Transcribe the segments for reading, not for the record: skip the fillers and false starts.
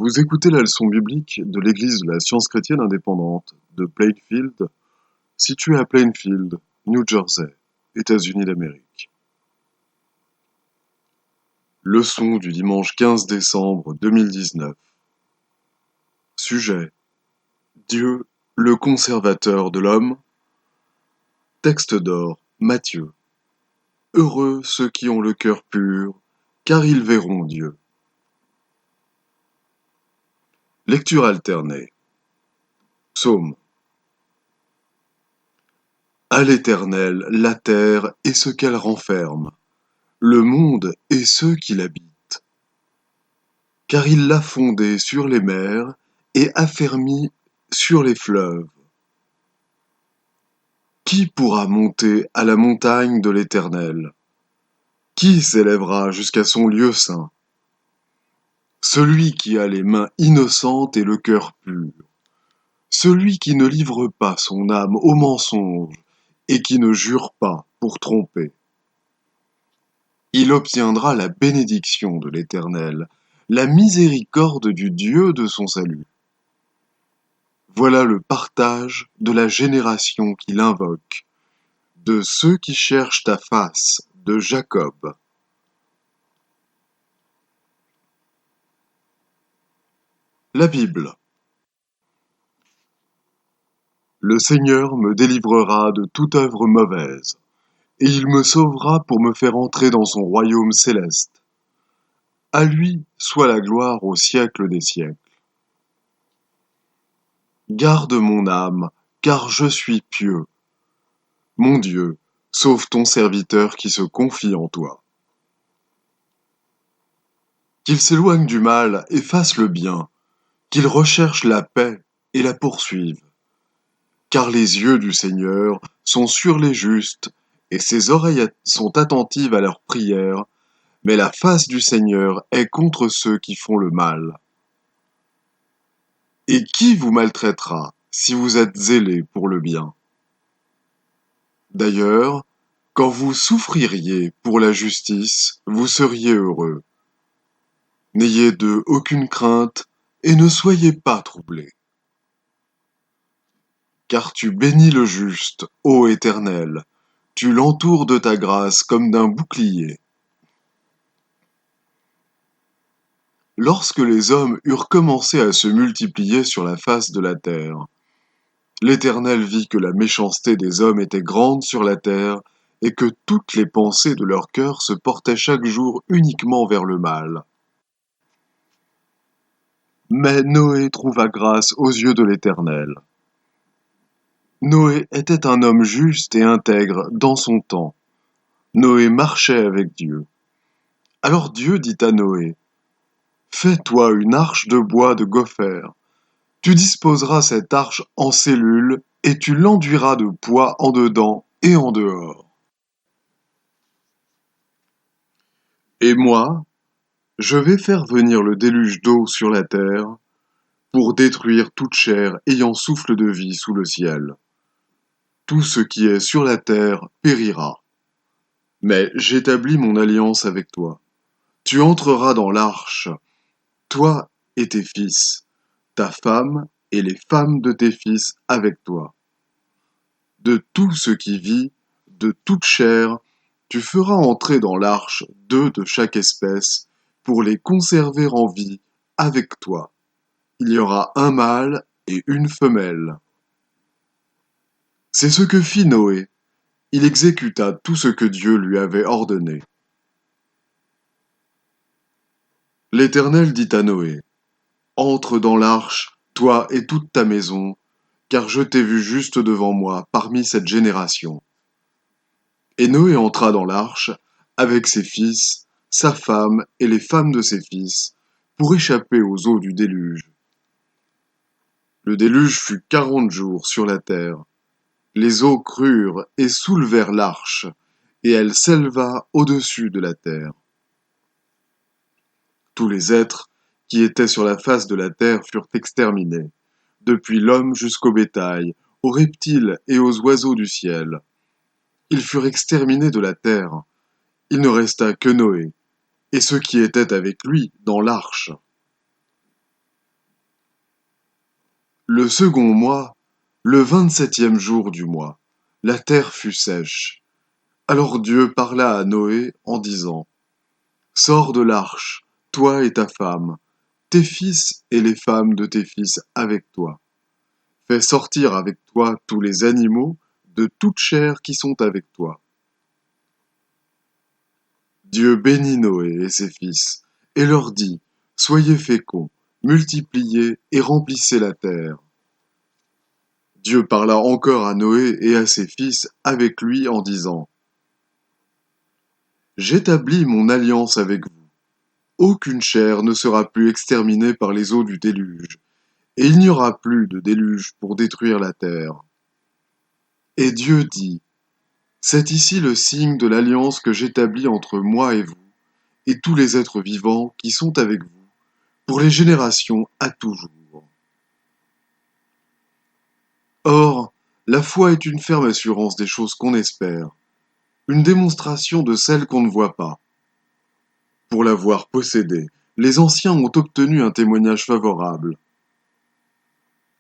Vous écoutez la leçon biblique de l'Église de la Science chrétienne indépendante de Plainfield, située à Plainfield, New Jersey, États-Unis d'Amérique. Leçon du dimanche 15 décembre 2019. Sujet: Dieu, le conservateur de l'homme. Texte d'or, Matthieu. Heureux ceux qui ont le cœur pur, car ils verront Dieu. Lecture alternée. Psaume. À l'Éternel la terre et ce qu'elle renferme, le monde et ceux qui l'habitent. Car il l'a fondé sur les mers et affermi sur les fleuves. Qui pourra monter à la montagne de l'Éternel? Qui s'élèvera jusqu'à son lieu saint? Celui qui a les mains innocentes et le cœur pur, celui qui ne livre pas son âme au mensonge et qui ne jure pas pour tromper. Il obtiendra la bénédiction de l'Éternel, la miséricorde du Dieu de son salut. Voilà le partage de la génération qui l'invoque, de ceux qui cherchent ta face, de Jacob. La Bible. Le Seigneur me délivrera de toute œuvre mauvaise, et il me sauvera pour me faire entrer dans son royaume céleste. À lui soit la gloire au siècle des siècles. Garde mon âme, car je suis pieux. Mon Dieu, sauve ton serviteur qui se confie en toi. Qu'il s'éloigne du mal et fasse le bien, qu'il recherche la paix et la poursuive. Car les yeux du Seigneur sont sur les justes, et ses oreilles sont attentives à leurs prières, mais la face du Seigneur est contre ceux qui font le mal. Et qui vous maltraitera si vous êtes zélés pour le bien? D'ailleurs, quand vous souffririez pour la justice, vous seriez heureux. N'ayez d'eux aucune crainte et ne soyez pas troublés. Car tu bénis le juste, ô Éternel, tu l'entoures de ta grâce comme d'un bouclier. Lorsque les hommes eurent commencé à se multiplier sur la face de la terre, l'Éternel vit que la méchanceté des hommes était grande sur la terre et que toutes les pensées de leur cœur se portaient chaque jour uniquement vers le mal. Mais Noé trouva grâce aux yeux de l'Éternel. Noé était un homme juste et intègre dans son temps. Noé marchait avec Dieu. Alors Dieu dit à Noé: « Fais-toi une arche de bois de gopher. Tu disposeras cette arche en cellules et tu l'enduiras de poids en dedans et en dehors. Et moi, je vais faire venir le déluge d'eau sur la terre pour détruire toute chair ayant souffle de vie sous le ciel. Tout ce qui est sur la terre périra. Mais j'établis mon alliance avec toi. Tu entreras dans l'arche, toi et tes fils, ta femme et les femmes de tes fils avec toi. De tout ce qui vit, de toute chair, tu feras entrer dans l'arche 2 de chaque espèce pour les conserver en vie avec toi. Il y aura un mâle et une femelle. C'est ce que fit Noé. Il exécuta tout ce que Dieu lui avait ordonné. L'Éternel dit à Noé: « Entre dans l'arche, toi et toute ta maison, car je t'ai vu juste devant moi parmi cette génération. » Et Noé entra dans l'arche avec ses fils, sa femme et les femmes de ses fils, pour échapper aux eaux du déluge. Le déluge fut 40 jours sur la terre. Les eaux crurent et soulevèrent l'arche, et elle s'éleva au-dessus de la terre. Tous les êtres qui étaient sur la face de la terre furent exterminés, depuis l'homme jusqu'au bétail, aux reptiles et aux oiseaux du ciel. Ils furent exterminés de la terre. Il ne resta que Noé, et ceux qui étaient avec lui dans l'arche. Le second mois, le 27e jour du mois, la terre fut sèche. Alors Dieu parla à Noé en disant: Sors de l'arche, toi et ta femme, tes fils et les femmes de tes fils avec toi. Fais sortir avec toi tous les animaux de toute chair qui sont avec toi. Dieu bénit Noé et ses fils, et leur dit: Soyez féconds, multipliez et remplissez la terre. Dieu parla encore à Noé et à ses fils avec lui en disant: J'établis mon alliance avec vous. Aucune chair ne sera plus exterminée par les eaux du déluge, et il n'y aura plus de déluge pour détruire la terre. Et Dieu dit: C'est ici le signe de l'alliance que j'établis entre moi et vous, et tous les êtres vivants qui sont avec vous, pour les générations à toujours. Or, la foi est une ferme assurance des choses qu'on espère, une démonstration de celles qu'on ne voit pas. Pour l'avoir possédée, les anciens ont obtenu un témoignage favorable.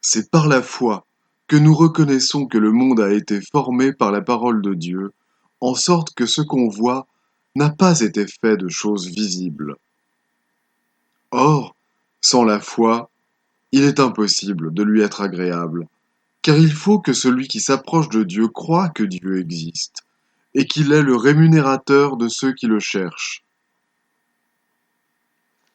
C'est par la foi que nous reconnaissons que le monde a été formé par la parole de Dieu, en sorte que ce qu'on voit n'a pas été fait de choses visibles. Or, sans la foi, il est impossible de lui être agréable, car il faut que celui qui s'approche de Dieu croie que Dieu existe, et qu'il est le rémunérateur de ceux qui le cherchent.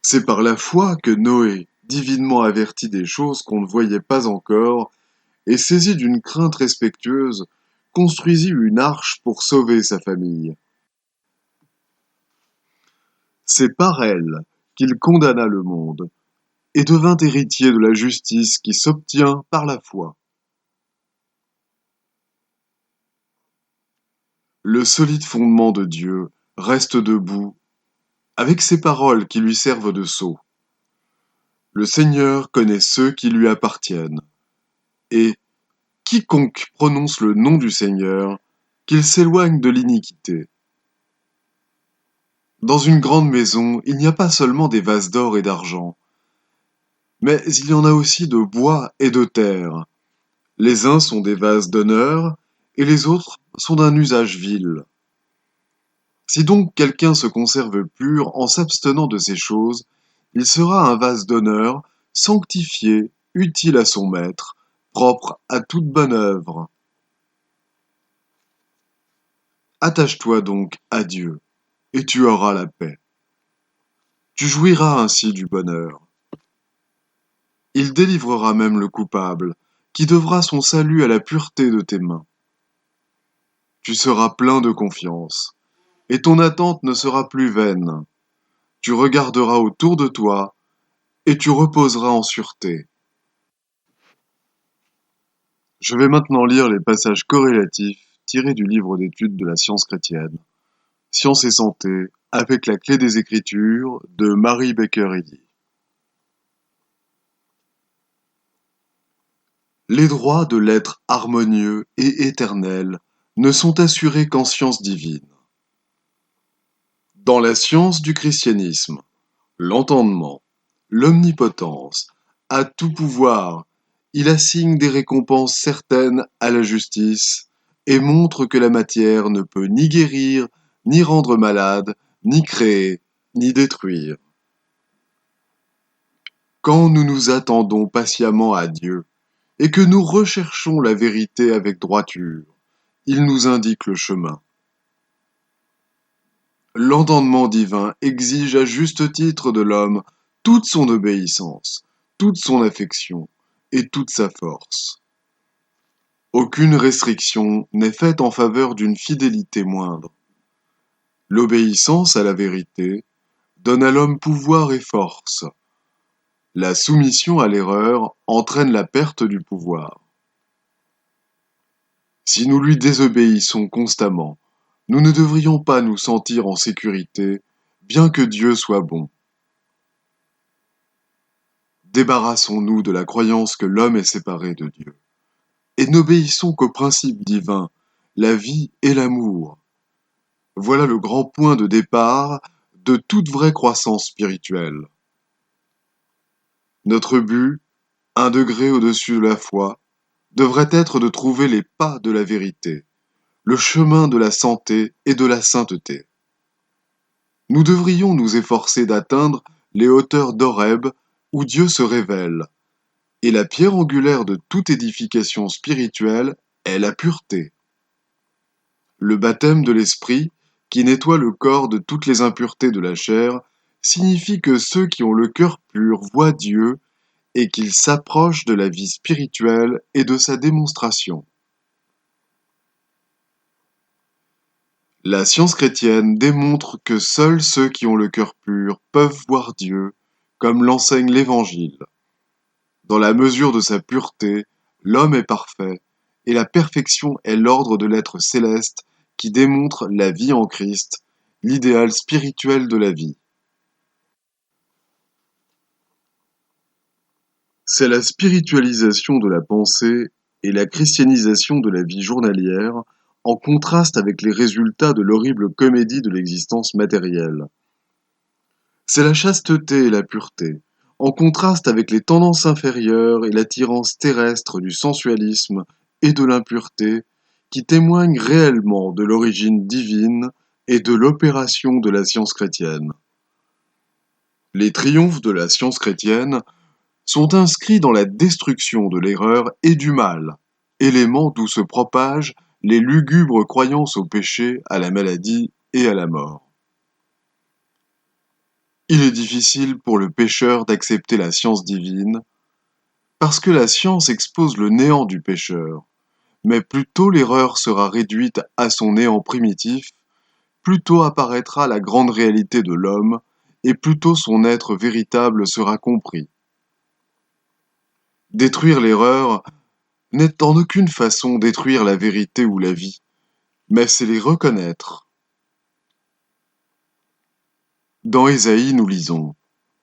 C'est par la foi que Noé, divinement averti des choses qu'on ne voyait pas encore, et saisi d'une crainte respectueuse, construisit une arche pour sauver sa famille. C'est par elle qu'il condamna le monde, et devint héritier de la justice qui s'obtient par la foi. Le solide fondement de Dieu reste debout, avec ses paroles qui lui servent de sceau. Le Seigneur connaît ceux qui lui appartiennent, et quiconque prononce le nom du Seigneur, qu'il s'éloigne de l'iniquité. Dans une grande maison, il n'y a pas seulement des vases d'or et d'argent, mais il y en a aussi de bois et de terre. Les uns sont des vases d'honneur, et les autres sont d'un usage vil. Si donc quelqu'un se conserve pur en s'abstenant de ces choses, il sera un vase d'honneur, sanctifié, utile à son maître, propre à toute bonne œuvre. Attache-toi donc à Dieu, et tu auras la paix. Tu jouiras ainsi du bonheur. Il délivrera même le coupable, qui devra son salut à la pureté de tes mains. Tu seras plein de confiance, et ton attente ne sera plus vaine. Tu regarderas autour de toi, et tu reposeras en sûreté. Je vais maintenant lire les passages corrélatifs tirés du livre d'études de la science chrétienne, Science et santé, avec la clé des Écritures de Mary Baker Eddy. Les droits de l'être harmonieux et éternel ne sont assurés qu'en science divine. Dans la science du christianisme, l'entendement, l'omnipotence, a tout pouvoir, il assigne des récompenses certaines à la justice et montre que la matière ne peut ni guérir, ni rendre malade, ni créer, ni détruire. Quand nous nous attendons patiemment à Dieu et que nous recherchons la vérité avec droiture, il nous indique le chemin. L'entendement divin exige à juste titre de l'homme toute son obéissance, toute son affection et toute sa force. Aucune restriction n'est faite en faveur d'une fidélité moindre. L'obéissance à la vérité donne à l'homme pouvoir et force. La soumission à l'erreur entraîne la perte du pouvoir. Si nous lui désobéissons constamment, nous ne devrions pas nous sentir en sécurité, bien que Dieu soit bon. Débarrassons-nous de la croyance que l'homme est séparé de Dieu, et n'obéissons qu'au principe divin, la vie et l'amour. Voilà le grand point de départ de toute vraie croissance spirituelle. Notre but Un degré au-dessus de la foi devrait être de trouver les pas de la vérité, le chemin de la santé et de la sainteté. Nous devrions nous efforcer d'atteindre les hauteurs d'Horeb où Dieu se révèle, et la pierre angulaire de toute édification spirituelle est la pureté. Le baptême de l'esprit, qui nettoie le corps de toutes les impuretés de la chair, signifie que ceux qui ont le cœur pur voient Dieu et qu'ils s'approchent de la vie spirituelle et de sa démonstration. La science chrétienne démontre que seuls ceux qui ont le cœur pur peuvent voir Dieu, comme l'enseigne l'Évangile. Dans la mesure de sa pureté, l'homme est parfait, et la perfection est l'ordre de l'être céleste qui démontre la vie en Christ, l'idéal spirituel de la vie. C'est la spiritualisation de la pensée et la christianisation de la vie journalière, en contraste avec les résultats de l'horrible comédie de l'existence matérielle. C'est la chasteté et la pureté, en contraste avec les tendances inférieures et l'attirance terrestre du sensualisme et de l'impureté, qui témoignent réellement de l'origine divine et de l'opération de la science chrétienne. Les triomphes de la science chrétienne sont inscrits dans la destruction de l'erreur et du mal, éléments d'où se propagent les lugubres croyances au péché, à la maladie et à la mort. Il est difficile pour le pécheur d'accepter la science divine, parce que la science expose le néant du pécheur, mais plus tôt l'erreur sera réduite à son néant primitif, plus tôt apparaîtra la grande réalité de l'homme, et plus tôt son être véritable sera compris. Détruire l'erreur n'est en aucune façon détruire la vérité ou la vie, mais c'est les reconnaître. Dans Ésaïe, nous lisons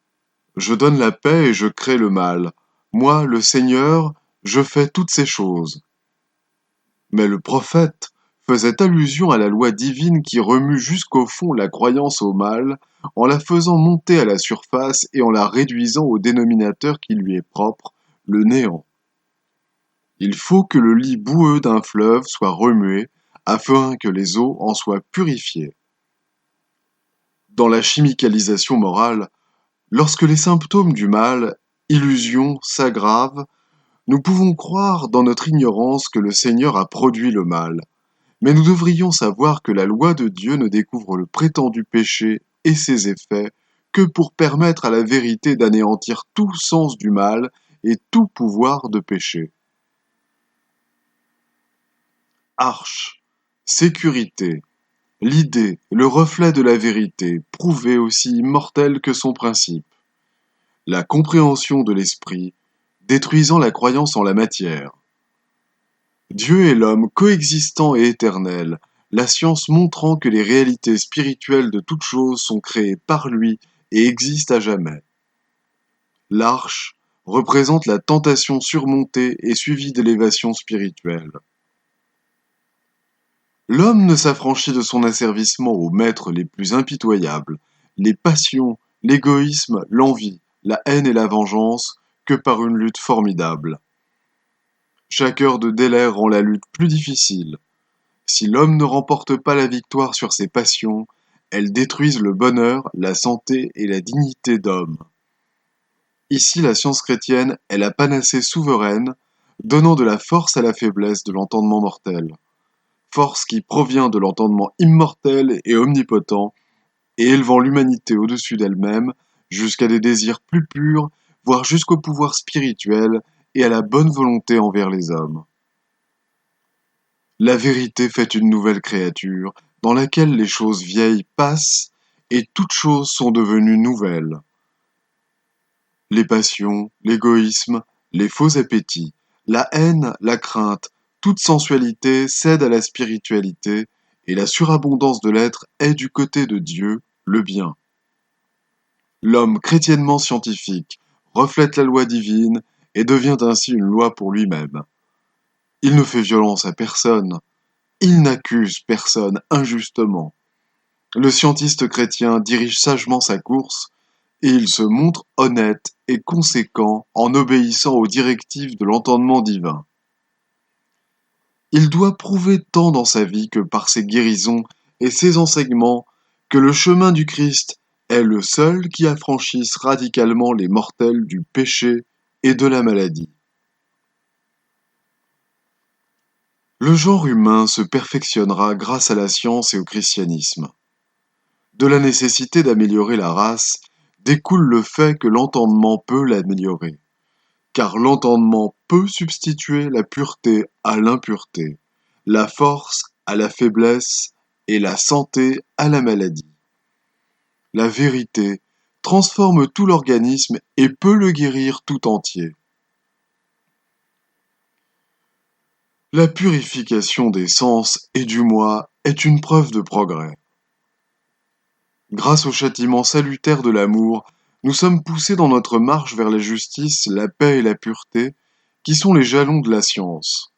« Je donne la paix et je crée le mal. Moi, le Seigneur, je fais toutes ces choses. » Mais le prophète faisait allusion à la loi divine qui remue jusqu'au fond la croyance au mal, en la faisant monter à la surface et en la réduisant au dénominateur qui lui est propre, le néant. Il faut que le lit boueux d'un fleuve soit remué, afin que les eaux en soient purifiées. Dans la chimicalisation morale, lorsque les symptômes du mal, illusion, s'aggravent, nous pouvons croire dans notre ignorance que le Seigneur a produit le mal, mais nous devrions savoir que la loi de Dieu ne découvre le prétendu péché et ses effets que pour permettre à la vérité d'anéantir tout sens du mal et tout pouvoir de péché. Arche, sécurité, l'idée, le reflet de la vérité, prouvé aussi immortel que son principe. La compréhension de l'esprit, détruisant la croyance en la matière. Dieu et l'homme coexistant et éternels, la science montrant que les réalités spirituelles de toutes choses sont créées par lui et existent à jamais. L'arche représente la tentation surmontée et suivie d'élévation spirituelle. L'homme ne s'affranchit de son asservissement aux maîtres les plus impitoyables, les passions, l'égoïsme, l'envie, la haine et la vengeance, que par une lutte formidable. Chaque heure de délai rend la lutte plus difficile. Si l'homme ne remporte pas la victoire sur ses passions, elles détruisent le bonheur, la santé et la dignité d'homme. Ici, la science chrétienne est la panacée souveraine, donnant de la force à la faiblesse de l'entendement mortel. Force qui provient de l'entendement immortel et omnipotent, et élevant l'humanité au-dessus d'elle-même, jusqu'à des désirs plus purs, voire jusqu'au pouvoir spirituel et à la bonne volonté envers les hommes. La vérité fait une nouvelle créature, dans laquelle les choses vieilles passent, et toutes choses sont devenues nouvelles. Les passions, l'égoïsme, les faux appétits, la haine, la crainte, toute sensualité cède à la spiritualité, et la surabondance de l'être est du côté de Dieu, le bien. L'homme chrétiennement scientifique reflète la loi divine et devient ainsi une loi pour lui-même. Il ne fait violence à personne, il n'accuse personne injustement. Le scientiste chrétien dirige sagement sa course et il se montre honnête et conséquent en obéissant aux directives de l'entendement divin. Il doit prouver tant dans sa vie que par ses guérisons et ses enseignements que le chemin du Christ est le seul qui affranchisse radicalement les mortels du péché et de la maladie. Le genre humain se perfectionnera grâce à la science et au christianisme. De la nécessité d'améliorer la race découle le fait que l'entendement peut l'améliorer, car l'entendement peut substituer la pureté à l'impureté, la force à la faiblesse et la santé à la maladie. La vérité transforme tout l'organisme et peut le guérir tout entier. La purification des sens et du moi est une preuve de progrès. Grâce au châtiment salutaire de l'amour, nous sommes poussés dans notre marche vers la justice, la paix et la pureté, qui sont les jalons de la science.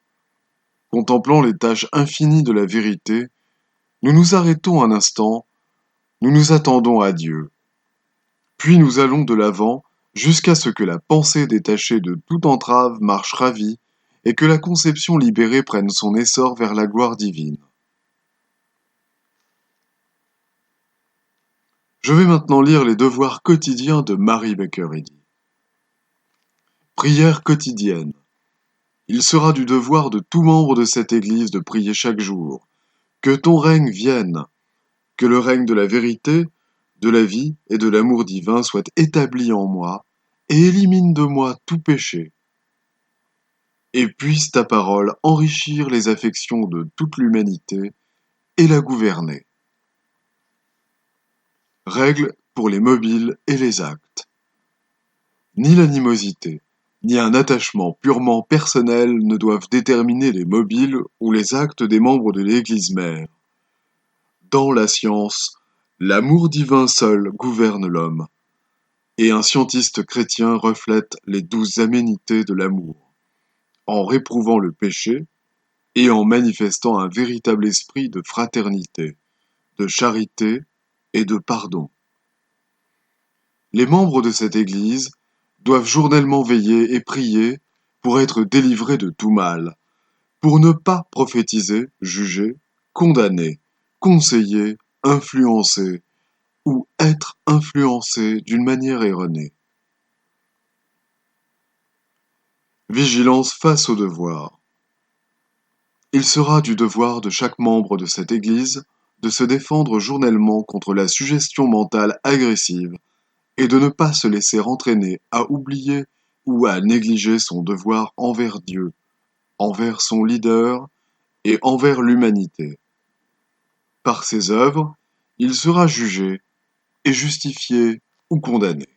Contemplant les tâches infinies de la vérité, nous nous arrêtons un instant, nous nous attendons à Dieu. Puis nous allons de l'avant jusqu'à ce que la pensée détachée de toute entrave marche ravie et que la conception libérée prenne son essor vers la gloire divine. Je vais maintenant lire les devoirs quotidiens de Mary Baker Eddy. Prière quotidienne. Il sera du devoir de tout membre de cette Église de prier chaque jour. Que ton règne vienne, que le règne de la vérité, de la vie et de l'amour divin soit établi en moi et élimine de moi tout péché. Et puisse ta parole enrichir les affections de toute l'humanité et la gouverner. Règles pour les mobiles et les actes. Ni l'animosité, ni un attachement purement personnel ne doivent déterminer les mobiles ou les actes des membres de l'Église mère. Dans la science, l'amour divin seul gouverne l'homme, et un scientiste chrétien reflète les 12 aménités de l'amour, en réprouvant le péché et en manifestant un véritable esprit de fraternité, de charité et de pardon. Les membres de cette Église doivent journellement veiller et prier pour être délivrés de tout mal, pour ne pas prophétiser, juger, condamner, conseiller, influencer ou être influencés d'une manière erronée. Vigilance face au devoir. Il sera du devoir de chaque membre de cette Église de se défendre journellement contre la suggestion mentale agressive et de ne pas se laisser entraîner à oublier ou à négliger son devoir envers Dieu, envers son leader et envers l'humanité. Par ses œuvres, il sera jugé et justifié ou condamné.